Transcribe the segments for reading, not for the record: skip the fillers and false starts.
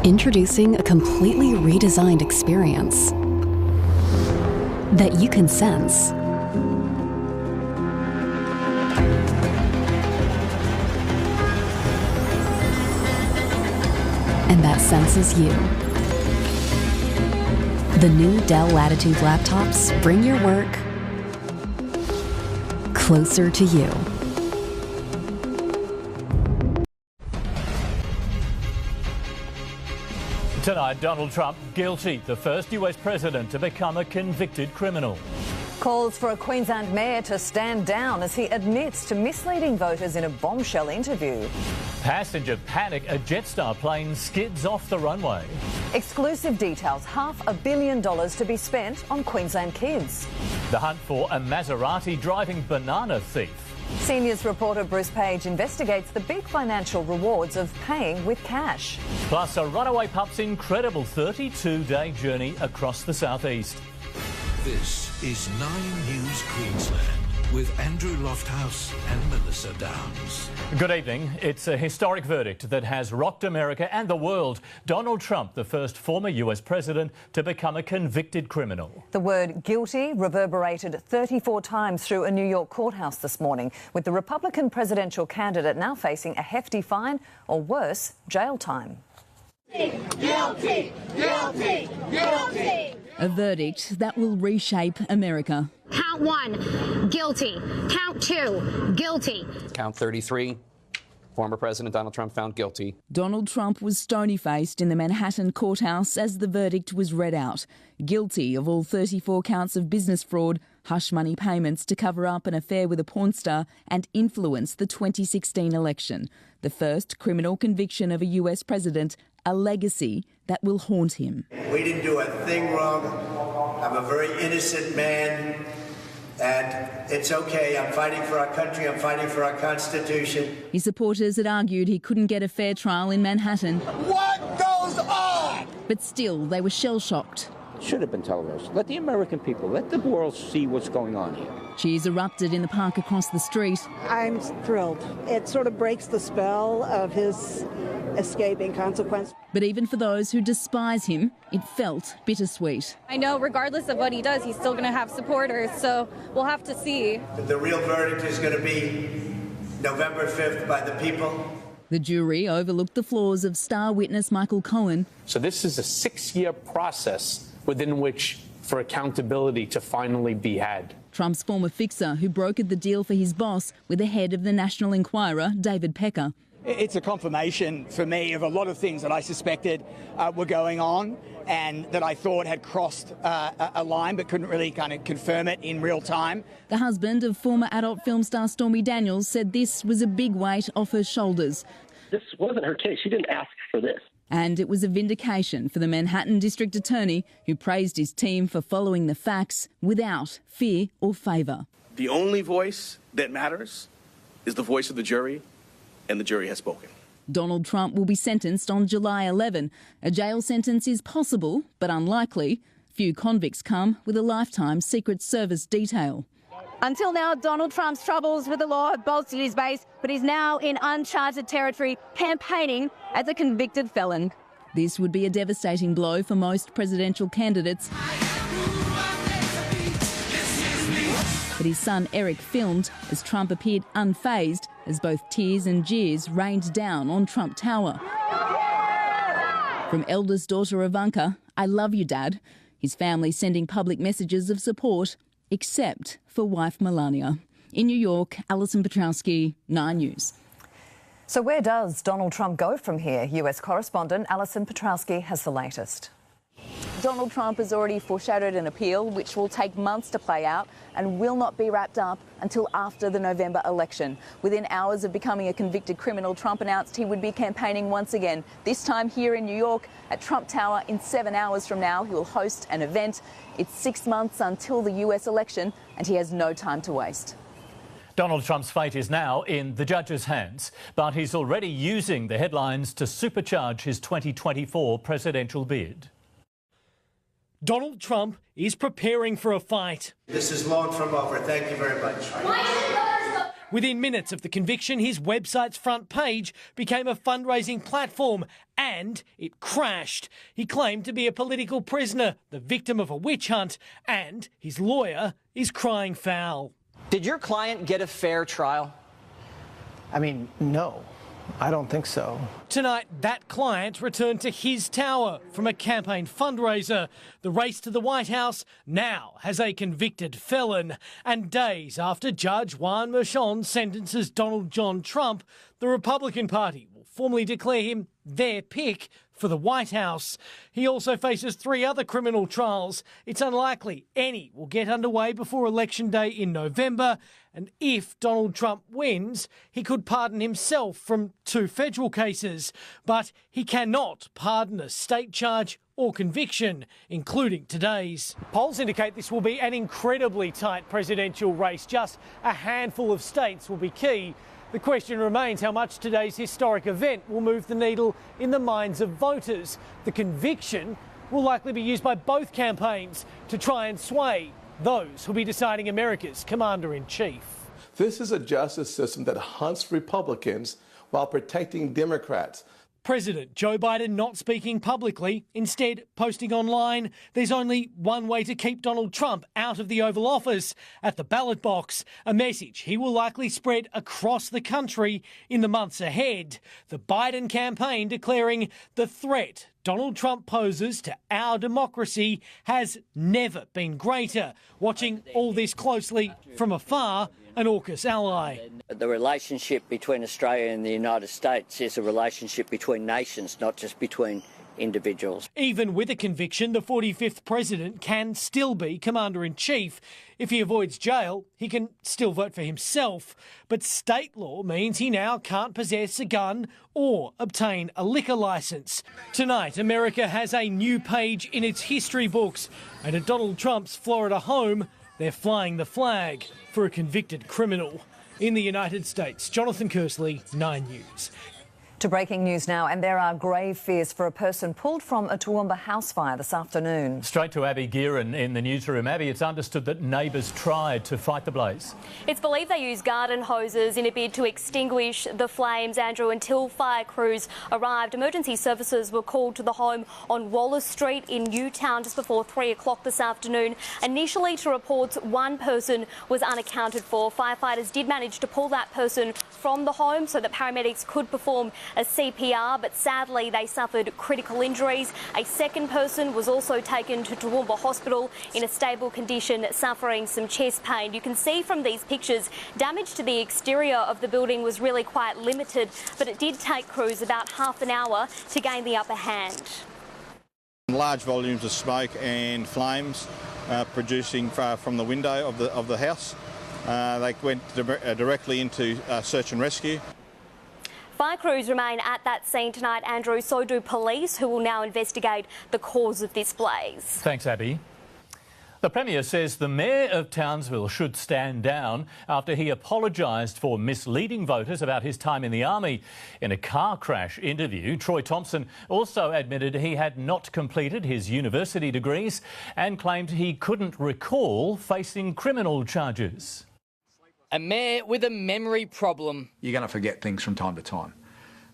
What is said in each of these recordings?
Introducing a completely redesigned experience that you can sense. And that senses you. The new Dell Latitude laptops bring your work closer to you. Tonight, Donald Trump guilty, the first US president to become a convicted criminal. Calls for a Queensland mayor to stand down as he admits to misleading voters in a bombshell interview. Passenger panic, a Jetstar plane skids off the runway. Exclusive details, $500 million to be spent on Queensland kids. The hunt for a Maserati driving banana thief. Seniors reporter Bruce Page investigates the big financial rewards of paying with cash. Plus, a runaway pup's incredible 32-day journey across the southeast. This is 9 News Queensland with Andrew Lofthouse and Melissa Downs. Good evening. It's a historic verdict that has rocked America and the world. Donald Trump, the first former US president to become a convicted criminal. The word guilty reverberated 34 times through a New York courthouse this morning, with the Republican presidential candidate now facing a hefty fine or worse, jail time. Guilty! Guilty! Guilty! A verdict that will reshape America. Count 1, guilty. Count 2, guilty. Count 33, former President Donald Trump found guilty. Donald Trump was stony-faced in the Manhattan courthouse as the verdict was read out. Guilty of all 34 counts of business fraud, hush money payments to cover up an affair with a porn star and influence the 2016 election. The first criminal conviction of a US president, a legacy that will haunt him. We didn't do a thing wrong. I'm a very innocent man, and it's okay. I'm fighting for our country. I'm fighting for our Constitution. His supporters had argued he couldn't get a fair trial in Manhattan. What goes on? But still, they were shell-shocked. Should have been televised. Let the American people, let the world see what's going on here. Cheers erupted in the park across the street. I'm thrilled. It sort of breaks the spell of his escaping consequence. But even for those who despise him, it felt bittersweet. I know regardless of what he does, he's still going to have supporters, so we'll have to see. The real verdict is going to be November 5th by the people. The jury overlooked the flaws of star witness Michael Cohen. So this is a 6-year process within which for accountability to finally be had. Trump's former fixer who brokered the deal for his boss with the head of the National Enquirer, David Pecker. It's a confirmation for me of a lot of things that I suspected were going on and that I thought had crossed a line but couldn't really kind of confirm it in real time. The husband of former adult film star Stormy Daniels said this was a big weight off her shoulders. This wasn't her case. She didn't ask for this. And it was a vindication for the Manhattan District Attorney, who praised his team for following the facts without fear or favour. The only voice that matters is the voice of the jury, and the jury has spoken. Donald Trump will be sentenced on July 11. A jail sentence is possible, but unlikely. Few convicts come with a lifetime Secret Service detail. Until now, Donald Trump's troubles with the law have bolstered his base, but he's now in uncharted territory, campaigning as a convicted felon. This would be a devastating blow for most presidential candidates. But his son Eric filmed as Trump appeared unfazed as both tears and jeers rained down on Trump Tower. From eldest daughter Ivanka, "I love you, Dad." His family sending public messages of support, except for wife Melania. In New York, Alison Petrowski, 9 News. So where does Donald Trump go from here? US correspondent Alison Petrowski has the latest. Donald Trump has already foreshadowed an appeal which will take months to play out and will not be wrapped up until after the November election. Within hours of becoming a convicted criminal, Trump announced he would be campaigning once again, this time here in New York at Trump Tower. In 7 hours from now, he will host an event. It's 6 months until the US election and he has no time to waste. Donald Trump's fate is now in the judge's hands, but he's already using the headlines to supercharge his 2024 presidential bid. Donald Trump is preparing for a fight. This is long from over. Thank you very much. Within minutes of the conviction, his website's front page became a fundraising platform and it crashed. He claimed to be a political prisoner, the victim of a witch hunt, and his lawyer is crying foul. Did your client get a fair trial? I mean, no. I don't think so. Tonight, that client returned to his tower from a campaign fundraiser. The race to the White House now has a convicted felon. And days after Judge Juan Merchan sentences Donald John Trump, the Republican Party will formally declare him their pick for the White House. He also faces 3 other criminal trials. It's unlikely any will get underway before Election Day in November. And if Donald Trump wins, he could pardon himself from 2 federal cases. But he cannot pardon a state charge or conviction, including today's. Polls indicate this will be an incredibly tight presidential race. Just a handful of states will be key. The question remains how much today's historic event will move the needle in the minds of voters. The conviction will likely be used by both campaigns to try and sway those who'll be deciding America's commander-in-chief. This is a justice system that hunts Republicans while protecting Democrats. President Joe Biden not speaking publicly, instead posting online, there's only one way to keep Donald Trump out of the Oval Office, at the ballot box, a message he will likely spread across the country in the months ahead. The Biden campaign declaring the threat Donald Trump poses to our democracy has never been greater. Watching all this closely from afar, an AUKUS ally. The relationship between Australia and the United States is a relationship between nations, not just between individuals. Even with a conviction, the 45th president can still be commander-in-chief. If he avoids jail, he can still vote for himself. But state law means he now can't possess a gun or obtain a liquor licence. Tonight, America has a new page in its history books. And at Donald Trump's Florida home, they're flying the flag for a convicted criminal. In the United States, Jonathan Kersley, 9 News. To breaking news now, and there are grave fears for a person pulled from a Toowoomba house fire this afternoon. Straight to Abby Gearan in the newsroom. Abby, it's understood that neighbours tried to fight the blaze. It's believed they used garden hoses in a bid to extinguish the flames, Andrew, until fire crews arrived. Emergency services were called to the home on Wallace Street in Newtown just before 3 o'clock this afternoon. Initially, to reports, one person was unaccounted for. Firefighters did manage to pull that person from the home so that paramedics could perform a CPR, but sadly they suffered critical injuries. A second person was also taken to Toowoomba Hospital in a stable condition, suffering some chest pain. You can see from these pictures, damage to the exterior of the building was really quite limited, but it did take crews about half an hour to gain the upper hand. Large volumes of smoke and flames producing from the window of the house. They went directly into search and rescue. Fire crews remain at that scene tonight, Andrew. So do police, who will now investigate the cause of this blaze. Thanks, Abby. The Premier says the Mayor of Townsville should stand down after he apologised for misleading voters about his time in the Army. In a car crash interview, Troy Thompson also admitted he had not completed his university degrees and claimed he couldn't recall facing criminal charges. A mayor with a memory problem. You're going to forget things from time to time.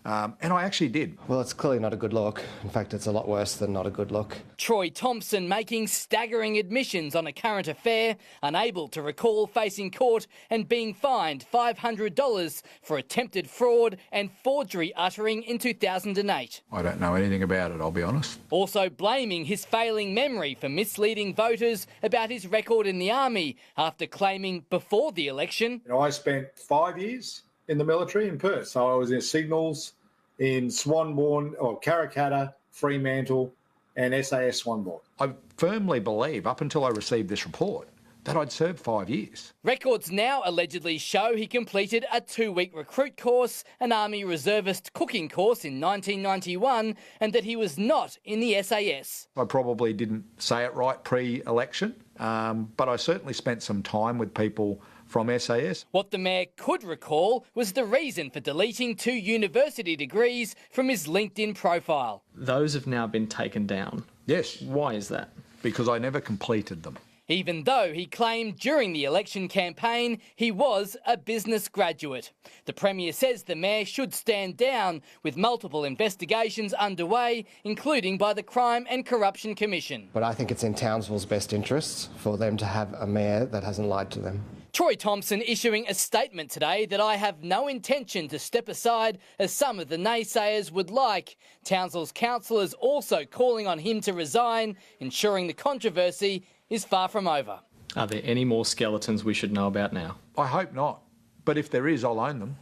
And I actually did. Well, it's clearly not a good look. In fact, it's a lot worse than not a good look. Troy Thompson making staggering admissions on a current affair, unable to recall facing court and being fined $500 for attempted fraud and forgery uttering in 2008. I don't know anything about it, I'll be honest. Also blaming his failing memory for misleading voters about his record in the Army after claiming before the election. I spent 5 years in the military in Perth. So I was in Signals, in Swanbourne, or Karrakatta, Fremantle, and SAS Swanbourne. I firmly believe, up until I received this report, that I'd served 5 years. Records now allegedly show he completed a 2-week recruit course, an Army reservist cooking course in 1991, and that he was not in the SAS. I probably didn't say it right pre-election, but I certainly spent some time with people from SAS. What the Mayor could recall was the reason for deleting 2 university degrees from his LinkedIn profile. Those have now been taken down. Yes. Why is that? Because I never completed them. even though he claimed during the election campaign he was a business graduate. The Premier says the Mayor should stand down, with multiple investigations underway, including by the Crime and Corruption Commission. But I think it's in Townsville's best interests for them to have a Mayor that hasn't lied to them. Troy Thompson issuing a statement today that I have no intention to step aside as some of the naysayers would like. Townsville's councillors also calling on him to resign, ensuring the controversy is far from over. Are there any more skeletons we should know about now? I hope not, but if there is, I'll own them.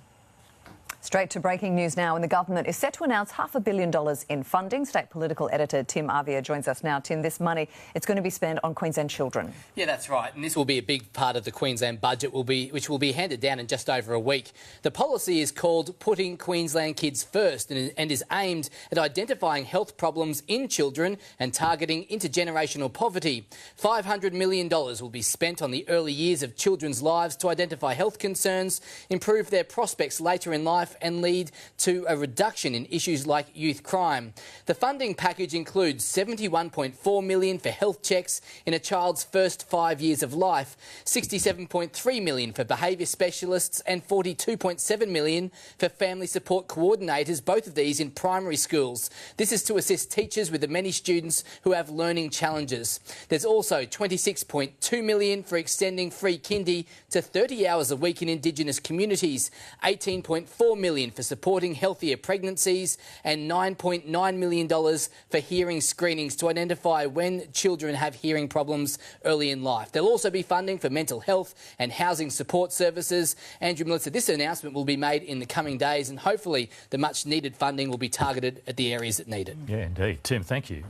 Straight to breaking news now, and the government is set to announce $500 million in funding. State political editor Tim Avia joins us now. Tim, this money, it's going to be spent on Queensland children. Yeah, that's right, and this will be a big part of the Queensland budget, which will be handed down in just over a week. The policy is called Putting Queensland Kids First and is aimed at identifying health problems in children and targeting intergenerational poverty. $500 million will be spent on the early years of children's lives to identify health concerns, improve their prospects later in life and lead to a reduction in issues like youth crime. The funding package includes $71.4 million for health checks in a child's first 5 years of life, $67.3 million for behaviour specialists and $42.7 million for family support coordinators, both of these in primary schools. This is to assist teachers with the many students who have learning challenges. There's also $26.2 million for extending free kindy to 30 hours a week in Indigenous communities, $18.4 million for supporting healthier pregnancies and $9.9 million for hearing screenings to identify when children have hearing problems early in life. There'll also be funding for mental health and housing support services. Andrew, Melissa, this announcement will be made in the coming days and hopefully the much needed funding will be targeted at the areas that need it. Yeah, indeed. Tim, thank you.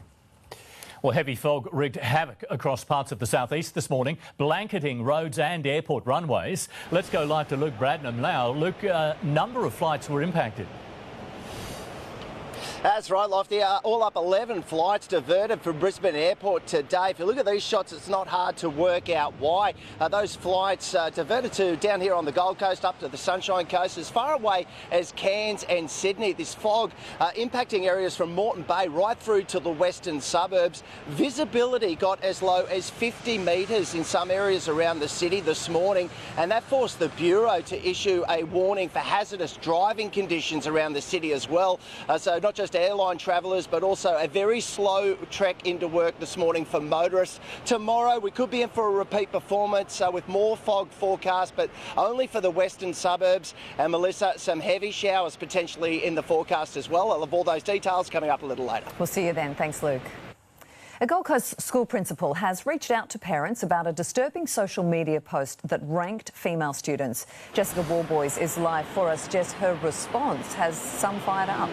Well, heavy fog wreaked havoc across parts of the southeast this morning, blanketing roads and airport runways. Let's go live to Luke Bradnam now. Luke, a number of flights were impacted. That's right, Lofty. All up 11 flights diverted from Brisbane Airport today. If you look at these shots, it's not hard to work out why. Those flights diverted to down here on the Gold Coast, up to the Sunshine Coast, as far away as Cairns and Sydney. This fog impacting areas from Moreton Bay right through to the western suburbs. Visibility got as low as 50 metres in some areas around the city this morning, and that forced the Bureau to issue a warning for hazardous driving conditions around the city as well. So not just airline travellers, but also a very slow trek into work this morning for motorists. Tomorrow we could be in for a repeat performance with more fog forecast, but only for the western suburbs. And Melissa, some heavy showers potentially in the forecast as well. I'll have all those details coming up a little later. We'll see you then. Thanks, Luke. A Gold Coast school principal has reached out to parents about a disturbing social media post that ranked female students. Jessica Warboys is live for us. Jess, her response has some fired up.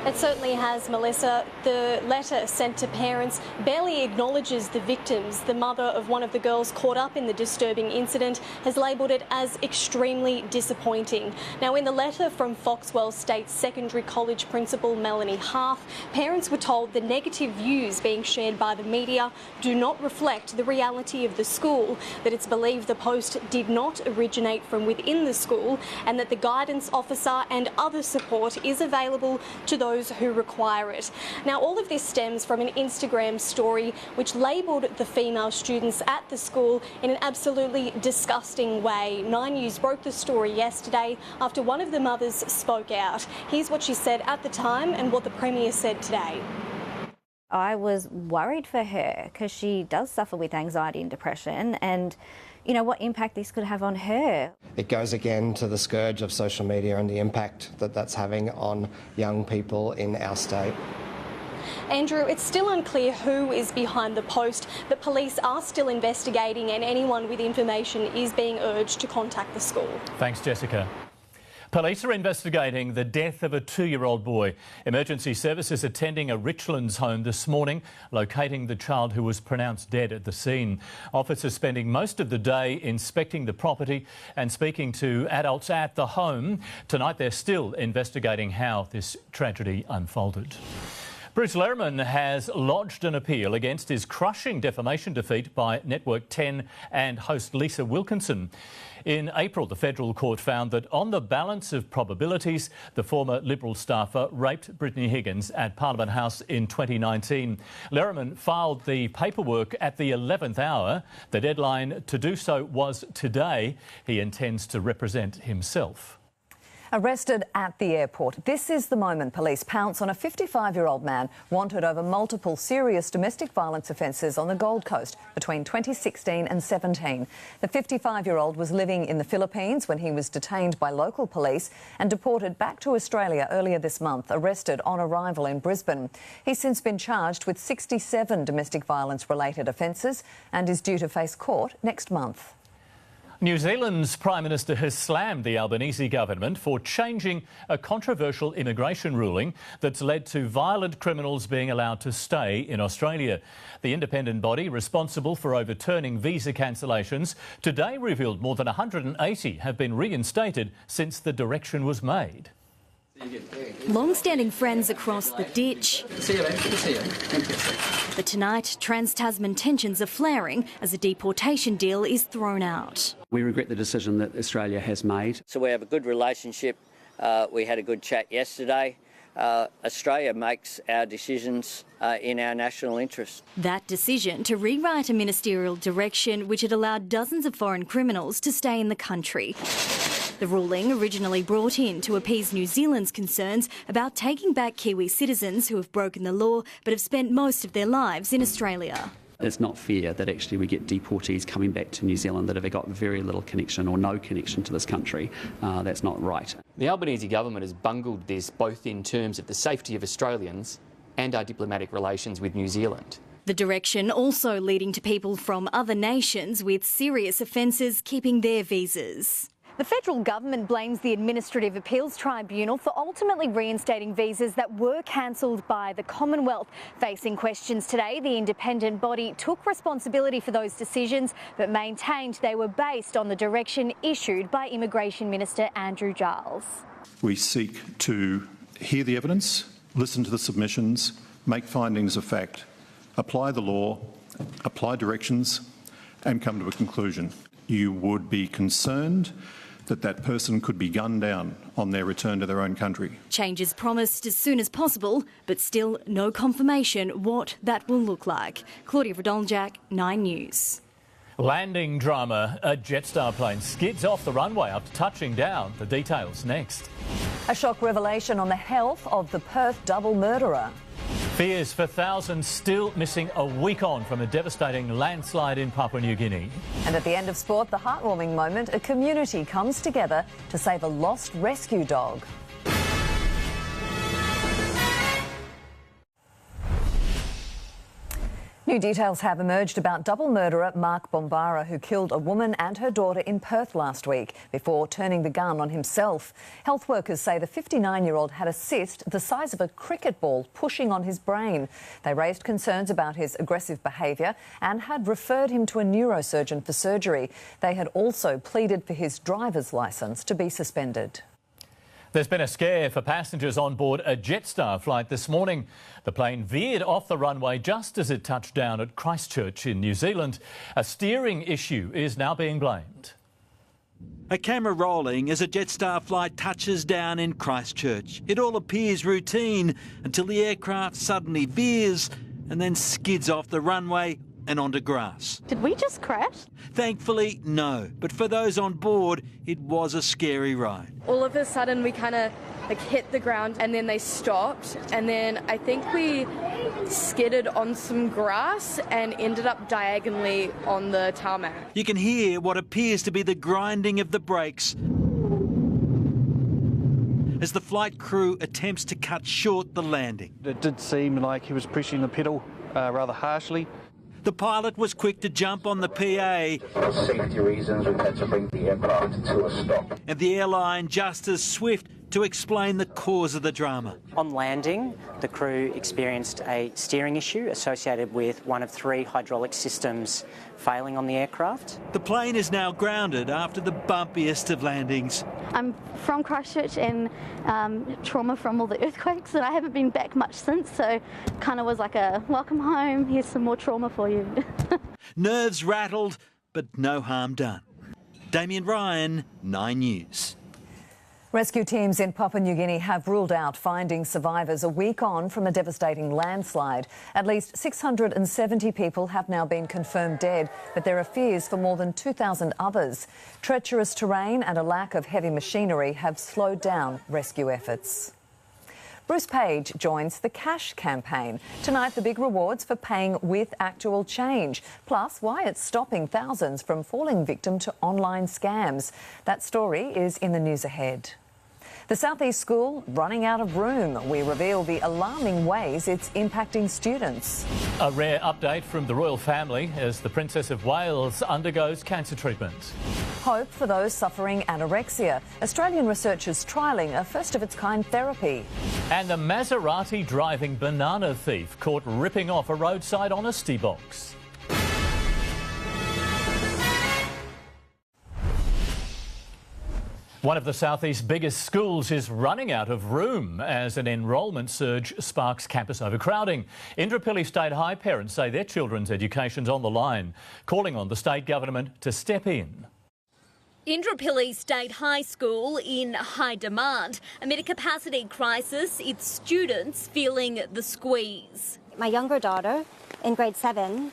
It certainly has, Melissa. The letter sent to parents barely acknowledges the victims. The mother of one of the girls caught up in the disturbing incident has labelled it as extremely disappointing. Now, in the letter from Foxwell State Secondary College principal Melanie Harth, parents were told the negative views being shared by the media do not reflect the reality of the school, that it's believed the post did not originate from within the school, and that the guidance officer and other support is available to those who require it. Now, all of this stems from an Instagram story which labelled the female students at the school in an absolutely disgusting way. 9 News broke the story yesterday after one of the mothers spoke out. Here's what she said at the time and what the Premier said today. I was worried for her because she does suffer with anxiety and depression, and you know what impact this could have on her. It goes again to the scourge of social media and the impact that that's having on young people in our state. Andrew, it's still unclear who is behind the post, but police are still investigating and anyone with information is being urged to contact the school. Thanks, Jessica. Police are investigating the death of a 2-year-old boy. Emergency services attending a Richlands home this morning, locating the child who was pronounced dead at the scene. Officers spending most of the day inspecting the property and speaking to adults at the home. Tonight they're still investigating how this tragedy unfolded. Bruce Lerman has lodged an appeal against his crushing defamation defeat by Network 10 and host Lisa Wilkinson. In April, the federal court found that on the balance of probabilities, the former Liberal staffer raped Brittany Higgins at Parliament House in 2019. Lerman filed the paperwork at the 11th hour. The deadline to do so was today. He intends to represent himself. Arrested at the airport. This is the moment police pounce on a 55-year-old man wanted over multiple serious domestic violence offences on the Gold Coast between 2016 and 17. The 55-year-old was living in the Philippines when he was detained by local police and deported back to Australia earlier this month, arrested on arrival in Brisbane. He's since been charged with 67 domestic violence-related offences and is due to face court next month. New Zealand's Prime Minister has slammed the Albanese government for changing a controversial immigration ruling that's led to violent criminals being allowed to stay in Australia. The independent body responsible for overturning visa cancellations today revealed more than 180 have been reinstated since the direction was made. Long-standing friends across the ditch. But tonight, trans-Tasman tensions are flaring as a deportation deal is thrown out. We regret the decision that Australia has made. So we have a good relationship. We had a good chat yesterday. Australia makes our decisions in our national interest. That decision to rewrite a ministerial direction which had allowed dozens of foreign criminals to stay in the country. The ruling, originally brought in to appease New Zealand's concerns about taking back Kiwi citizens who have broken the law but have spent most of their lives in Australia. It's not fair that actually we get deportees coming back to New Zealand that have got very little connection or no connection to this country. That's not right. The Albanese government has bungled this both in terms of the safety of Australians and our diplomatic relations with New Zealand. The direction also leading to people from other nations with serious offences keeping their visas. The federal government blames the Administrative Appeals Tribunal for ultimately reinstating visas that were cancelled by the Commonwealth. Facing questions today, the independent body took responsibility for those decisions but maintained they were based on the direction issued by Immigration Minister Andrew Giles. We seek to hear the evidence, listen to the submissions, make findings of fact, apply the law, apply directions and come to a conclusion. You would be concerned that that person could be gunned down on their return to their own country. Changes promised as soon as possible, but still no confirmation what that will look like. Claudia Radoljak, 9 News. Landing drama. A Jetstar plane skids off the runway after touching down. The details next. A shock revelation on the health of the Perth double murderer. Fears for thousands still missing a week on from a devastating landslide in Papua New Guinea. And at the end of sport, the heartwarming moment, a community comes together to save a lost rescue dog. New details have emerged about double murderer Mark Bombara, who killed a woman and her daughter in Perth last week before turning the gun on himself. Health workers say the 59-year-old had a cyst the size of a cricket ball pushing on his brain. They raised concerns about his aggressive behaviour and had referred him to a neurosurgeon for surgery. They had also pleaded for his driver's licence to be suspended. There's been a scare for passengers on board a Jetstar flight this morning. The plane veered off the runway just as it touched down at Christchurch in New Zealand. A steering issue is now being blamed. A camera rolling as a Jetstar flight touches down in Christchurch. It all appears routine until the aircraft suddenly veers and then skids off the runway and onto grass. Did we just crash? Thankfully, no. But for those on board, it was a scary ride. All of a sudden, we kind of hit the ground and then they stopped. And then I think we skidded on some grass and ended up diagonally on the tarmac. You can hear what appears to be the grinding of the brakes as the flight crew attempts to cut short the landing. It did seem like he was pressing the pedal rather harshly. The pilot was quick to jump on the PA. For safety reasons, we've had to bring the aircraft to a stop. And the airline just as swift to explain the cause of the drama. On landing, the crew experienced a steering issue associated with one of 3 hydraulic systems failing on the aircraft. The plane is now grounded after the bumpiest of landings. I'm from Christchurch and trauma from all the earthquakes, and I haven't been back much since, so kind of was like a welcome home, here's some more trauma for you. Nerves rattled, but no harm done. Damien Ryan, 9 News. Rescue teams in Papua New Guinea have ruled out finding survivors a week on from a devastating landslide. At least 670 people have now been confirmed dead, but there are fears for more than 2,000 others. Treacherous terrain and a lack of heavy machinery have slowed down rescue efforts. Bruce Page joins the Cash campaign. Tonight, the big rewards for paying with actual change, plus why it's stopping thousands from falling victim to online scams. That story is in the news ahead. The South East School running out of room. We reveal the alarming ways it's impacting students. A rare update from the royal family as the Princess of Wales undergoes cancer treatment. Hope for those suffering anorexia. Australian researchers trialling a first-of-its-kind therapy. And the Maserati driving banana thief caught ripping off a roadside honesty box. One of the Southeast's biggest schools is running out of room as an enrolment surge sparks campus overcrowding. Indooroopilly State High parents say their children's education's on the line, calling on the state government to step in. Indooroopilly State High School in high demand. Amid a capacity crisis, its students feeling the squeeze. My younger daughter, in grade 7,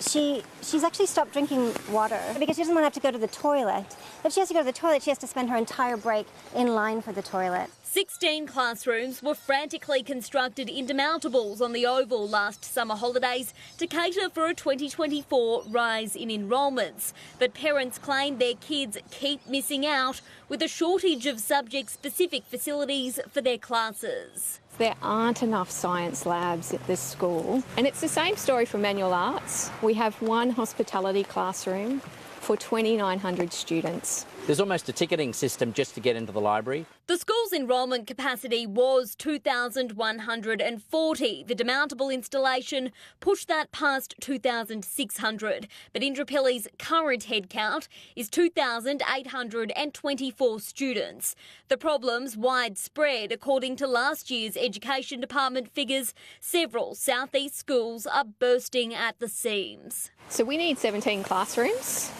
she's actually stopped drinking water because she doesn't want to have to go to the toilet. If she has to go to the toilet, she has to spend her entire break in line for the toilet. 16 classrooms were frantically constructed into mountables on the Oval last summer holidays to cater for a 2024 rise in enrolments. But parents claim their kids keep missing out with a shortage of subject-specific facilities for their classes. There aren't enough science labs at this school. And it's the same story for manual arts. We have one hospitality classroom for 2,900 students. There's almost a ticketing system just to get into the library. The school's enrolment capacity was 2,140. The demountable installation pushed that past 2,600. But Indooroopilly's current headcount is 2,824 students. The problem's widespread. According to last year's Education Department figures, several South East schools are bursting at the seams. So we need 17 classrooms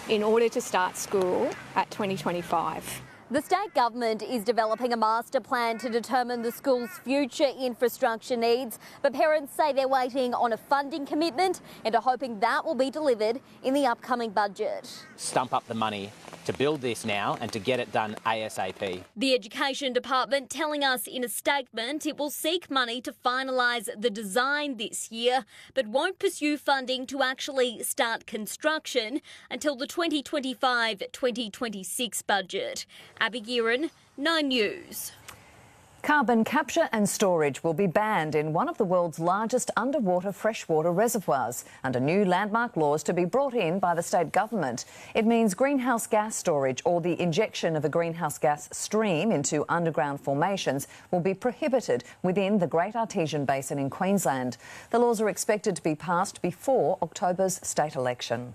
in order to start school at 2025. The state government is developing a master plan to determine the school's future infrastructure needs, but parents say they're waiting on a funding commitment and are hoping that will be delivered in the upcoming budget. Stump up the money to build this now and to get it done ASAP. The Education Department telling us in a statement it will seek money to finalise the design this year, but won't pursue funding to actually start construction until the 2025-2026 budget. Abby Guerin, 9 News. Carbon capture and storage will be banned in one of the world's largest underwater freshwater reservoirs under new landmark laws to be brought in by the state government. It means greenhouse gas storage or the injection of a greenhouse gas stream into underground formations will be prohibited within the Great Artesian Basin in Queensland. The laws are expected to be passed before October's state election.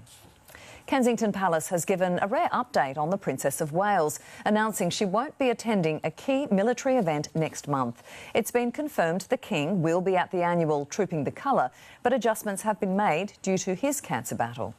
Kensington Palace has given a rare update on the Princess of Wales, announcing she won't be attending a key military event next month. It's been confirmed the King will be at the annual Trooping the Colour, but adjustments have been made due to his cancer battle.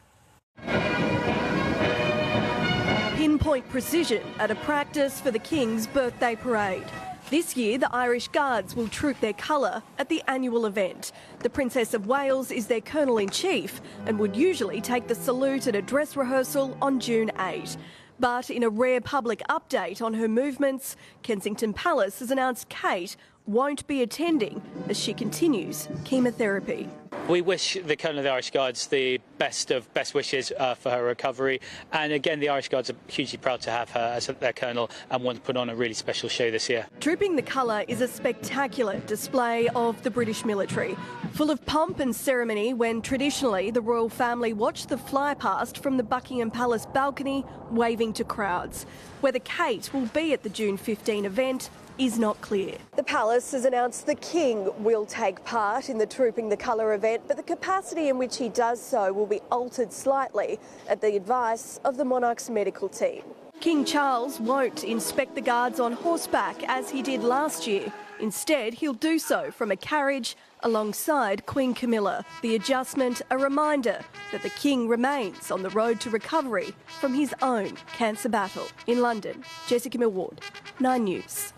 Pinpoint precision at a practice for the King's birthday parade. This year, the Irish Guards will troop their colour at the annual event. The Princess of Wales is their Colonel-in-Chief and would usually take the salute at a dress rehearsal on June 8. But in a rare public update on her movements, Kensington Palace has announced Kate won't be attending as she continues chemotherapy. We wish the Colonel of the Irish Guards the best wishes for her recovery. And again, the Irish Guards are hugely proud to have her as their colonel and want to put on a really special show this year. Trooping the Colour is a spectacular display of the British military, full of pomp and ceremony when traditionally the royal family watched the fly past from the Buckingham Palace balcony, waving to crowds. Whether Kate will be at the June 15 event is not clear. The palace has announced the King will take part in the Trooping the Colour event, but the capacity in which he does so will be altered slightly at the advice of the monarch's medical team. King Charles won't inspect the guards on horseback as he did last year. Instead, he'll do so from a carriage alongside Queen Camilla. The adjustment, a reminder that the King remains on the road to recovery from his own cancer battle. In London, Jessica Millward, 9 News.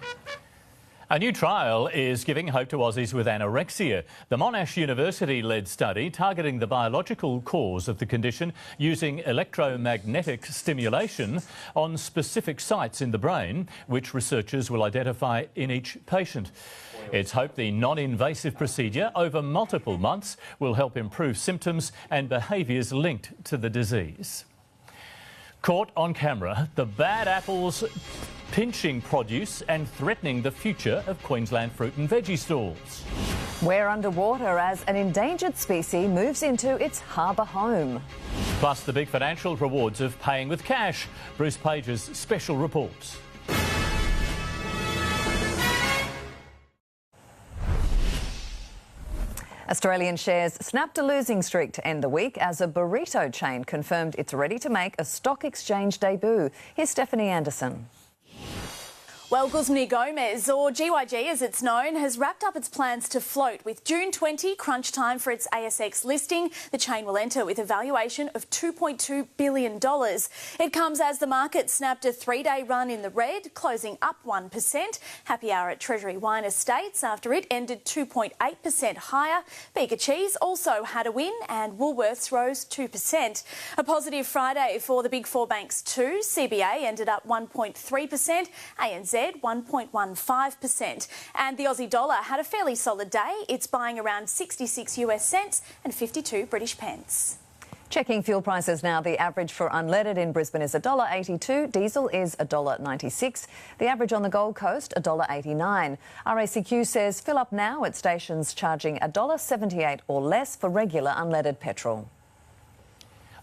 A new trial is giving hope to Aussies with anorexia. The Monash University-led study targeting the biological cause of the condition using electromagnetic stimulation on specific sites in the brain, which researchers will identify in each patient. It's hoped the non-invasive procedure over multiple months will help improve symptoms and behaviours linked to the disease. Caught on camera, the bad apples pinching produce and threatening the future of Queensland fruit and veggie stalls. We're underwater as an endangered species moves into its harbour home. Plus the big financial rewards of paying with cash. Bruce Page's special report. Australian shares snapped a losing streak to end the week as a burrito chain confirmed it's ready to make a stock exchange debut. Here's Stephanie Anderson. Well, Guzman Gomez, or GYG as it's known, has wrapped up its plans to float. With June 20 crunch time for its ASX listing, the chain will enter with a valuation of $2.2 billion. It comes as the market snapped a three-day run in the red, closing up 1%. Happy hour at Treasury Wine Estates after it ended 2.8% higher. Bega Cheese also had a win and Woolworths rose 2%. A positive Friday for the Big Four banks too. CBA ended up 1.3%, ANZ 1.15%. And the Aussie dollar had a fairly solid day. It's buying around 66 US cents and 52 British pence. Checking fuel prices now. The average for unleaded in Brisbane is $1.82. Diesel is $1.96. The average on the Gold Coast, $1.89. RACQ says fill up now at stations charging $1.78 or less for regular unleaded petrol.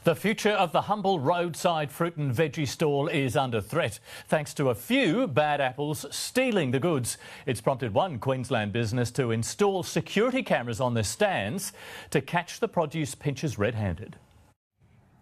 The future of the humble roadside fruit and veggie stall is under threat, thanks to a few bad apples stealing the goods. It's prompted one Queensland business to install security cameras on their stands to catch the produce pinchers red-handed.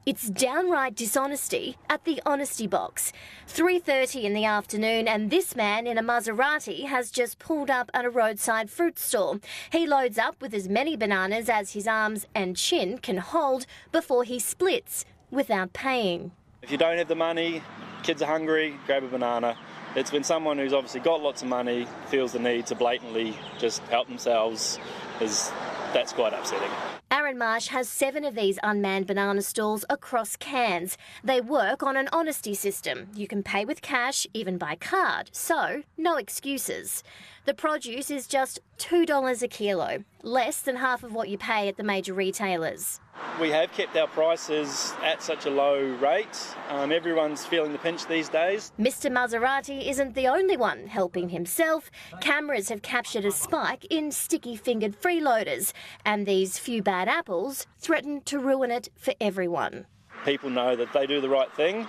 It's downright dishonesty at the Honesty Box. 3:30 in the afternoon and this man in a Maserati has just pulled up at a roadside fruit stall. He loads up with as many bananas as his arms and chin can hold before he splits without paying. If you don't have the money, kids are hungry, grab a banana. It's when someone who's obviously got lots of money feels the need to blatantly just help themselves, that's quite upsetting. Aaron Marsh has 7 of these unmanned banana stalls across Cairns. They work on an honesty system. You can pay with cash, even by card, so no excuses. The produce is just $2 a kilo, less than half of what you pay at the major retailers. We have kept our prices at such a low rate. Everyone's feeling the pinch these days. Mr. Maserati isn't the only one helping himself. Cameras have captured a spike in sticky-fingered freeloaders, and these few bad apples threaten to ruin it for everyone. People know that if they do the right thing,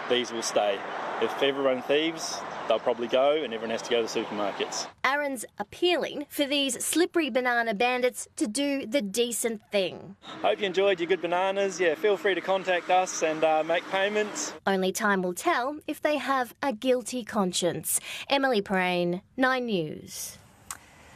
these will stay. If everyone thieves, they'll probably go and everyone has to go to the supermarkets. Aaron's appealing for these slippery banana bandits to do the decent thing. Hope you enjoyed your good bananas. Yeah, feel free to contact us and make payments. Only time will tell if they have a guilty conscience. Emily Prain, 9 News.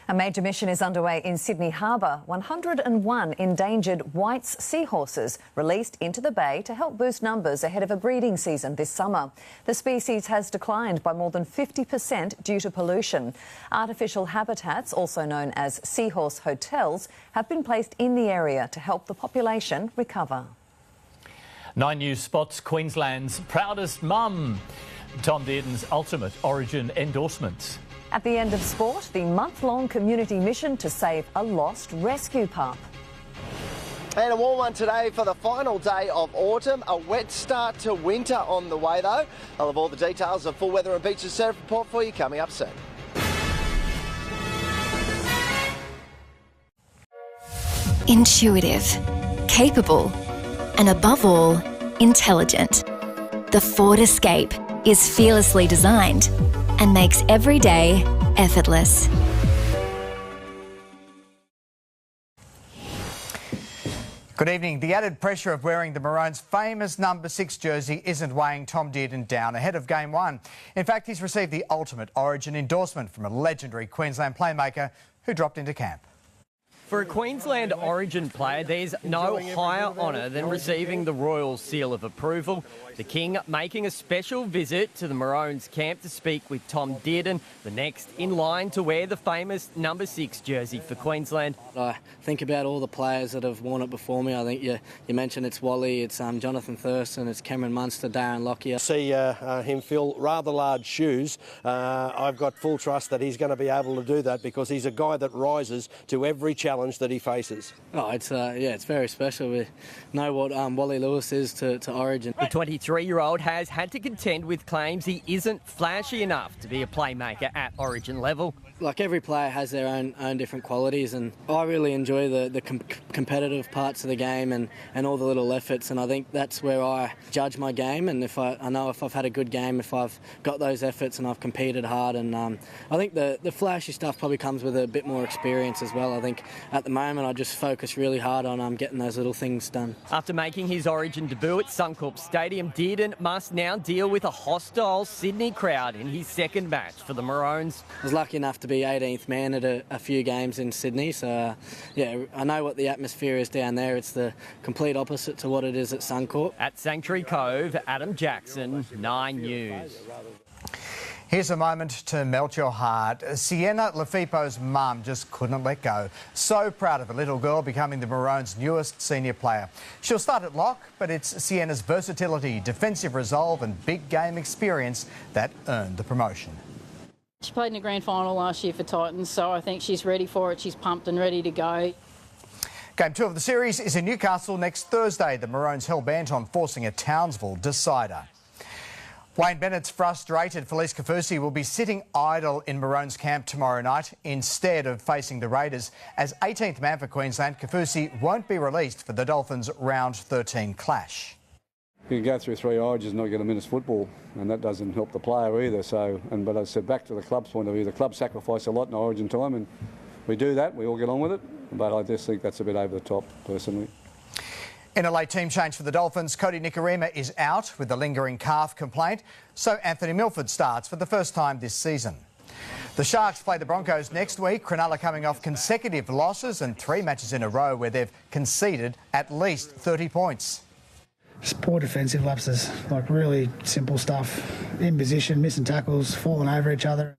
A major mission is underway in Sydney Harbour. 101 endangered White's seahorses released into the bay to help boost numbers ahead of a breeding season this summer. The species has declined by more than 50% due to pollution. Artificial habitats, also known as seahorse hotels, have been placed in the area to help the population recover. 9 News spots Queensland's proudest mum. Tom Dearden's ultimate Origin endorsement. At the end of sport, the month-long community mission to save a lost rescue pup. And a warm one today for the final day of autumn. A wet start to winter on the way, though. I'll have all the details of full weather and beaches surf report for you coming up soon. Intuitive, capable, and above all, intelligent. The Ford Escape is fearlessly designed and makes every day effortless. Good evening. The added pressure of wearing the Maroons' famous number 6 jersey isn't weighing Tom Dearden down ahead of Game 1. In fact, he's received the ultimate Origin endorsement from a legendary Queensland playmaker who dropped into camp. For a Queensland Origin player, there's no higher honour than receiving the Royal Seal of Approval. The King making a special visit to the Maroons camp to speak with Tom Dearden, the next in line to wear the famous number 6 jersey for Queensland. I think about all the players that have worn it before me. I think you mentioned it's Wally, it's Jonathan Thurston, it's Cameron Munster, Darren Lockyer. See him fill rather large shoes. I've got full trust that he's going to be able to do that because he's a guy that rises to every challenge that he faces. Oh, it's very special. We know what Wally Lewis is to Origin. The 23-year-old has had to contend with claims he isn't flashy enough to be a playmaker at Origin level. Like every player has their own different qualities, and I really enjoy the competitive parts of the game and all the little efforts, and I think that's where I judge my game. And if I know if I've had a good game, if I've got those efforts and I've competed hard, and I think the flashy stuff probably comes with a bit more experience as well. I think at the moment I just focus really hard on getting those little things done. After making his Origin debut at Suncorp Stadium, Dearden must now deal with a hostile Sydney crowd in his second match for the Maroons. I was lucky enough to be 18th man at a few games in Sydney, so I know what the atmosphere is down there. It's the complete opposite to what it is at Suncorp. At Sanctuary Cove, Adam Jackson, 9 News. Here's a moment to melt your heart. Sienna Lafipo's mum just couldn't let go. So proud of a little girl becoming the Maroons' newest senior player. She'll start at lock, but it's Sienna's versatility, defensive resolve and big game experience that earned the promotion. She played in the grand final last year for Titans, so I think she's ready for it. She's pumped and ready to go. Game 2 of the series is in Newcastle next Thursday. The Maroons hell-bent on forcing a Townsville decider. Wayne Bennett's frustrated Felice Kaufusi will be sitting idle in Maroons camp tomorrow night instead of facing the Raiders. As 18th man for Queensland, Kaufusi won't be released for the Dolphins' round 13 clash. You can go through 3 Origins and not get a minute's football, and that doesn't help the player either. But I said, back to the club's point of view, the club sacrifice a lot in Origin time, and we do that, we all get on with it, but I just think that's a bit over the top, personally. In a late team change for the Dolphins, Cody Nikorima is out with a lingering calf complaint, so Anthony Milford starts for the first time this season. The Sharks play the Broncos next week, Cronulla coming off consecutive losses and 3 matches in a row where they've conceded at least 30 points. Just poor defensive lapses, like really simple stuff. In position, missing tackles, falling over each other.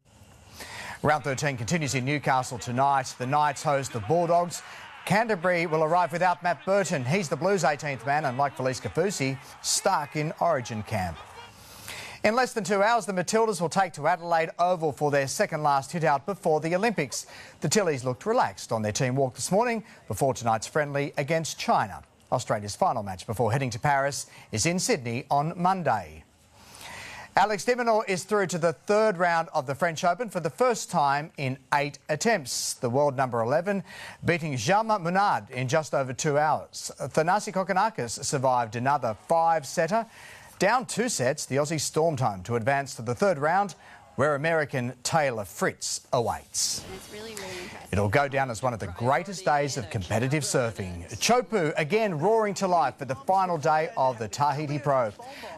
Round 13 continues in Newcastle tonight. The Knights host the Bulldogs. Canterbury will arrive without Matt Burton. He's the Blues' 18th man, and like Felice Kaufusi, stuck in Origin camp. In less than 2 hours, the Matildas will take to Adelaide Oval for their second last hit-out before the Olympics. The Tillies looked relaxed on their team walk this morning before tonight's friendly against China. Australia's final match before heading to Paris is in Sydney on Monday. Alex de Minaur is through to the 3rd round of the French Open for the first time in 8 attempts. The world number 11 beating Jaume Munar in just over 2 hours. Thanasi Kokkinakis survived another 5-setter. Down 2 sets, the Aussie stormed home to advance to the 3rd round, where American Taylor Fritz awaits. It'll go down as one of the greatest days of competitive surfing. Chopu again roaring to life for the final day of the Tahiti Pro.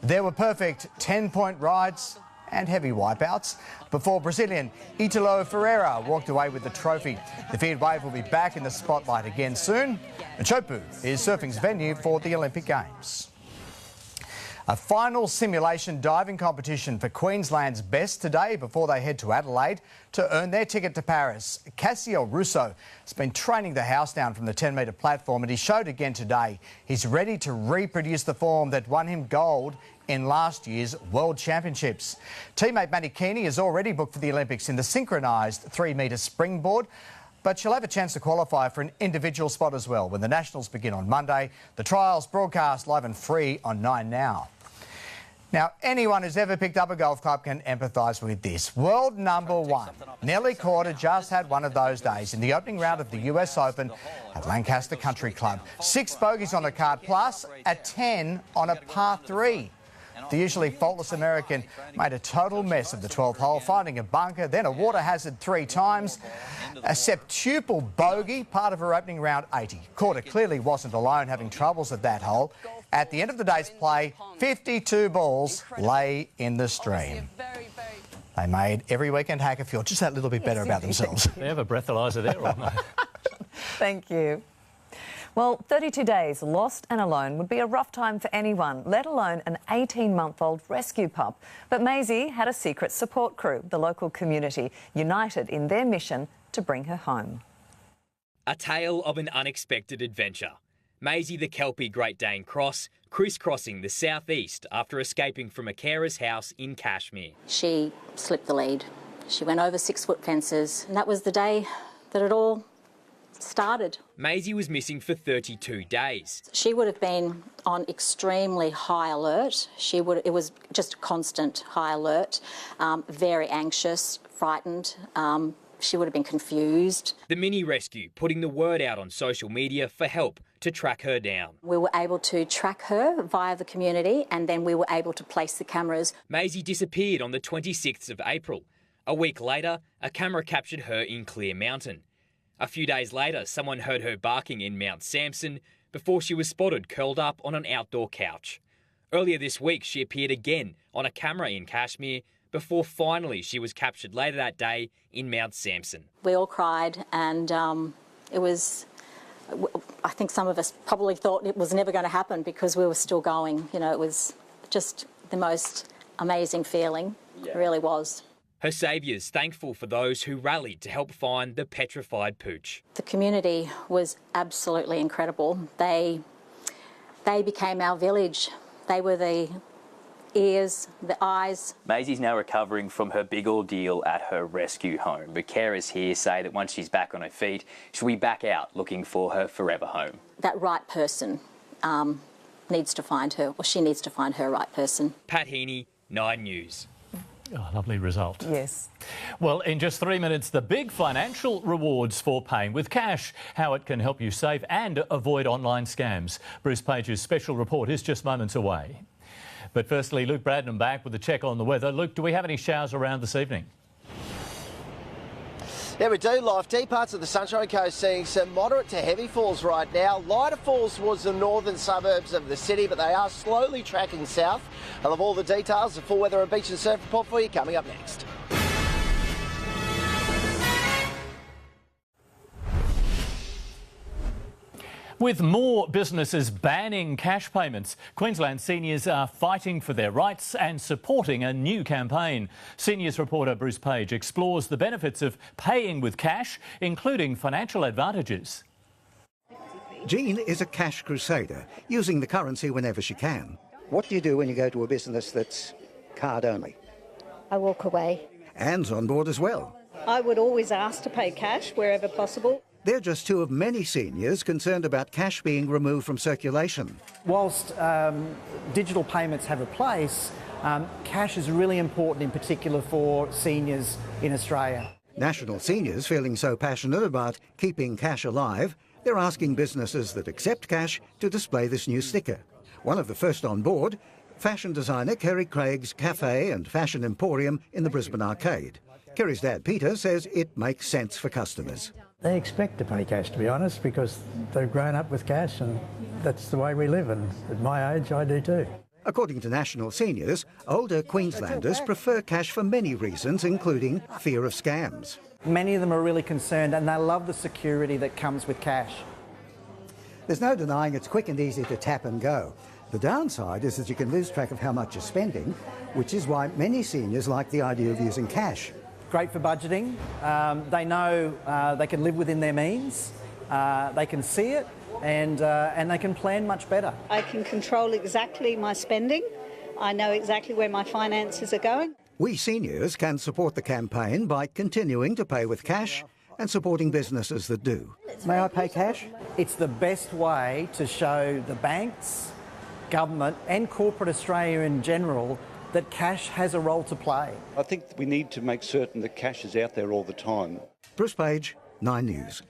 There were perfect 10-point rides and heavy wipeouts before Brazilian Italo Ferreira walked away with the trophy. The feared wave will be back in the spotlight again soon. Chopu is surfing's venue for the Olympic Games. A final simulation diving competition for Queensland's best today before they head to Adelaide to earn their ticket to Paris. Cassio Russo has been training the house down from the 10-metre platform, and he showed again today. He's ready to reproduce the form that won him gold in last year's World Championships. Teammate Matty Keeney is already booked for the Olympics in the synchronised 3-metre springboard. But she'll have a chance to qualify for an individual spot as well when the Nationals begin on Monday. The trials broadcast live and free on 9 Now. Now, anyone who's ever picked up a golf club can empathise with this. World number one, Nelly Corder, just had one of those days in the opening round of the US Open at Lancaster Country Club. 6 bogeys on the card, plus a 10 on a par 3. The usually faultless American made a total mess of the 12th hole, finding a bunker, then a water hazard 3 times, a septuple bogey, part of her opening round 80. Corder clearly wasn't alone having troubles at that hole. At the end of the day's play, 52 balls lay in the stream. They made every weekend hacker feel just that little bit better about themselves. They have a breathalyser there, or not? Thank you. Well, 32 days lost and alone would be a rough time for anyone, let alone an 18-month-old rescue pup. But Maisie had a secret support crew, the local community, united in their mission to bring her home. A tale of an unexpected adventure. Maisie the Kelpie Great Dane Cross crisscrossing the southeast after escaping from a carer's house in Kashmir. She slipped the lead. She went over 6-foot fences, and that was the day that it all started. Maisie was missing for 32 days. She would have been on extremely high alert. It was just constant high alert, very anxious, frightened. She would have been confused. The mini rescue putting the word out on social media for help to track her down. We were able to track her via the community, and then we were able to place the cameras. Maisie disappeared on the 26th of April. A week later, a camera captured her in Clear Mountain. A few days later, someone heard her barking in Mount Sampson before she was spotted curled up on an outdoor couch. Earlier this week, she appeared again on a camera in Kashmir before finally she was captured later that day in Mount Sampson. We all cried, and it was, I think some of us probably thought it was never going to happen because we were still going. You know, it was just the most amazing feeling. Yeah. It really was. Her saviours thankful for those who rallied to help find the petrified pooch. The community was absolutely incredible. They became our village. They were the ears, the eyes. Maisie's now recovering from her big ordeal at her rescue home, but carers here say that once she's back on her feet, she'll be back out looking for her forever home. That right person needs to find her, or she needs to find her right person. Pat Heaney, 9 News. Oh, lovely result. Yes. Well, in just 3 minutes, the big financial rewards for paying with cash, how it can help you save and avoid online scams. Bruce Page's special report is just moments away. But firstly, Luke Bradnam back with a check on the weather. Luke, do we have any showers around this evening? Yeah, we do, Lofty. Parts of the Sunshine Coast seeing some moderate to heavy falls right now. Lighter falls towards the northern suburbs of the city, but they are slowly tracking south. I'll have all the details, the full weather and beach and surf report for you coming up next. With more businesses banning cash payments, Queensland seniors are fighting for their rights and supporting a new campaign. Seniors reporter Bruce Page explores the benefits of paying with cash, including financial advantages. Jean is a cash crusader, using the currency whenever she can. What do you do when you go to a business that's card only? I walk away. Anne's on board as well. I would always ask to pay cash wherever possible. They're just two of many seniors concerned about cash being removed from circulation. Whilst digital payments have a place, cash is really important in particular for seniors in Australia. National seniors feeling so passionate about keeping cash alive, they're asking businesses that accept cash to display this new sticker. One of the first on board, fashion designer Kerry Craig's cafe and fashion emporium in the Brisbane Arcade. Kerry's dad Peter says it makes sense for customers. They expect to pay cash, to be honest, because they've grown up with cash and that's the way we live, and at my age I do too. According to national seniors, older Queenslanders prefer cash for many reasons, including fear of scams. Many of them are really concerned and they love the security that comes with cash. There's no denying it's quick and easy to tap and go. The downside is that you can lose track of how much you're spending, which is why many seniors like the idea of using cash. Great for budgeting. They know they can live within their means, they can see it, and they can plan much better. I can control exactly my spending. I know exactly where my finances are going. We seniors can support the campaign by continuing to pay with cash and supporting businesses that do. May I pay cash? It's the best way to show the banks, government and corporate Australia in general that cash has a role to play. I think we need to make certain that cash is out there all the time. Bruce Page, 9 News.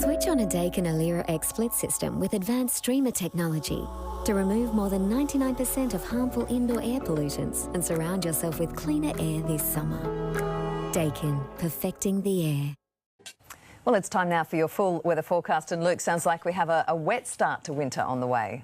Switch on a Daikin Alira X split system with advanced streamer technology to remove more than 99% of harmful indoor air pollutants and surround yourself with cleaner air this summer. Daikin, perfecting the air. Well, it's time now for your full weather forecast, and Luke, sounds like we have a wet start to winter on the way.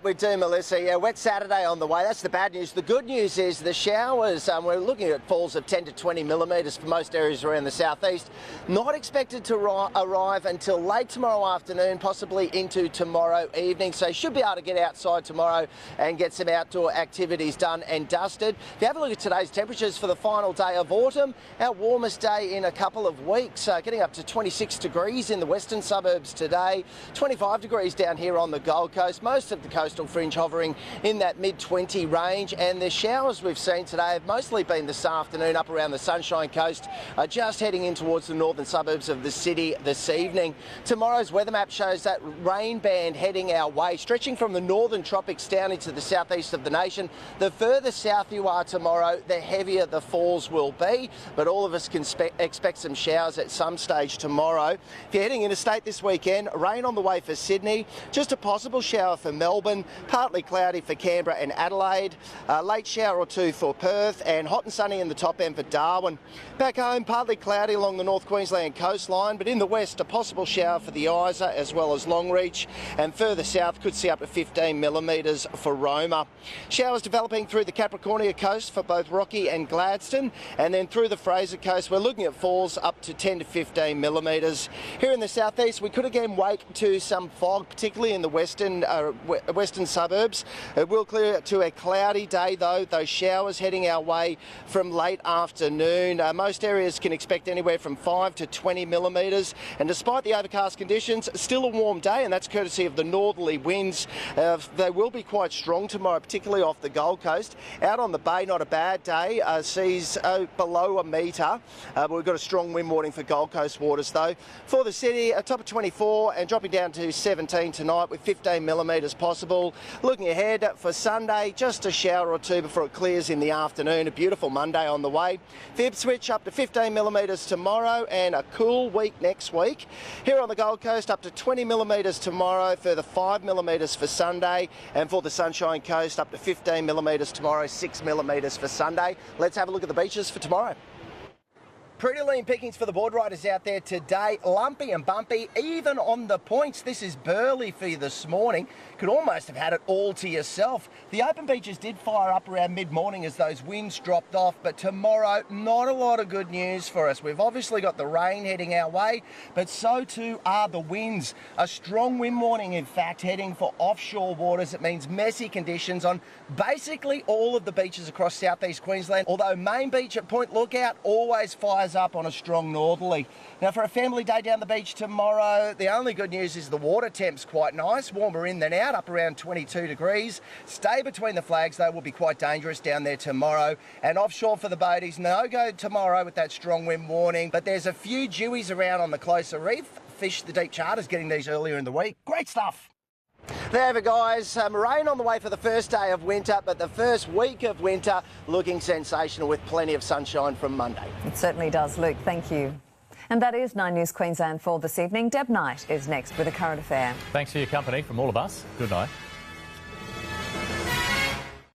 We do, Melissa. Yeah, wet Saturday on the way. That's the bad news. The good news is the showers, we're looking at falls of 10 to 20 millimetres for most areas around the southeast. Not expected to arrive until late tomorrow afternoon, possibly into tomorrow evening. So you should be able to get outside tomorrow and get some outdoor activities done and dusted. If you have a look at today's temperatures for the final day of autumn, our warmest day in a couple of weeks, getting up to 26 degrees in the western suburbs today, 25 degrees down here on the Gold Coast. Most of the coastal fringe hovering in that mid-20 range, and the showers we've seen today have mostly been this afternoon up around the Sunshine Coast, just heading in towards the northern suburbs of the city this evening. Tomorrow's weather map shows that rain band heading our way, stretching from the northern tropics down into the southeast of the nation. The further south you are tomorrow, the heavier the falls will be, but all of us can expect some showers at some stage tomorrow. If you're heading interstate this weekend, rain on the way for Sydney, just a possible shower for Melbourne, partly cloudy for Canberra and Adelaide, a late shower or two for Perth, and hot and sunny in the top end for Darwin. Back home, partly cloudy along the North Queensland coastline, but in the west, a possible shower for the Isa as well as Longreach, and further south could see up to 15 millimetres for Roma. Showers developing through the Capricornia coast for both Rocky and Gladstone, and then through the Fraser coast, we're looking at falls up to 10 to 15 millimetres. Here in the southeast, we could again wake to some fog, particularly in the western suburbs. It will clear to a cloudy day though, those showers heading our way from late afternoon. Most areas can expect anywhere from 5 to 20 millimetres, and despite the overcast conditions, still a warm day, and that's courtesy of the northerly winds. They will be quite strong tomorrow, particularly off the Gold Coast. Out on the bay, not a bad day, seas below a metre, but we've got a strong wind warning for Gold Coast waters though. For the city, a top of 24 and dropping down to 17 tonight with 15 millimetres possible. Looking ahead for Sunday, just a shower or two before it clears in the afternoon. A beautiful Monday on the way. For Ipswich, up to 15 millimetres tomorrow and a cool week next week. Here on the Gold Coast, up to 20 millimetres tomorrow, further 5 millimetres for Sunday. And for the Sunshine Coast, up to 15 millimetres tomorrow, 6 millimetres for Sunday. Let's have a look at the beaches for tomorrow. Pretty lean pickings for the board riders out there today. Lumpy and bumpy, even on the points. This is Burleigh for you this morning. Could almost have had it all to yourself. The open beaches did fire up around mid-morning as those winds dropped off, but tomorrow, not a lot of good news for us. We've obviously got the rain heading our way, but so too are the winds. A strong wind warning, in fact, heading for offshore waters. It means messy conditions on basically all of the beaches across southeast Queensland, although Main Beach at Point Lookout always fires up on a strong northerly. Now for a family day down the beach tomorrow, the only good news is the water temp's quite nice, warmer in than out, up around 22 degrees. Stay between the flags though, will be quite dangerous down there tomorrow. And offshore for the boaties, no go tomorrow with that strong wind warning, but there's a few dewies around on the closer reef. Fish the Deep Charter's getting these earlier in the week. Great stuff. There you have it, guys. Rain on the way for the first day of winter, but the first week of winter looking sensational with plenty of sunshine from Monday. It certainly does, Luke. Thank you. And that is 9 News Queensland for this evening. Deb Knight is next with a current affair. Thanks for your company from all of us. Good night.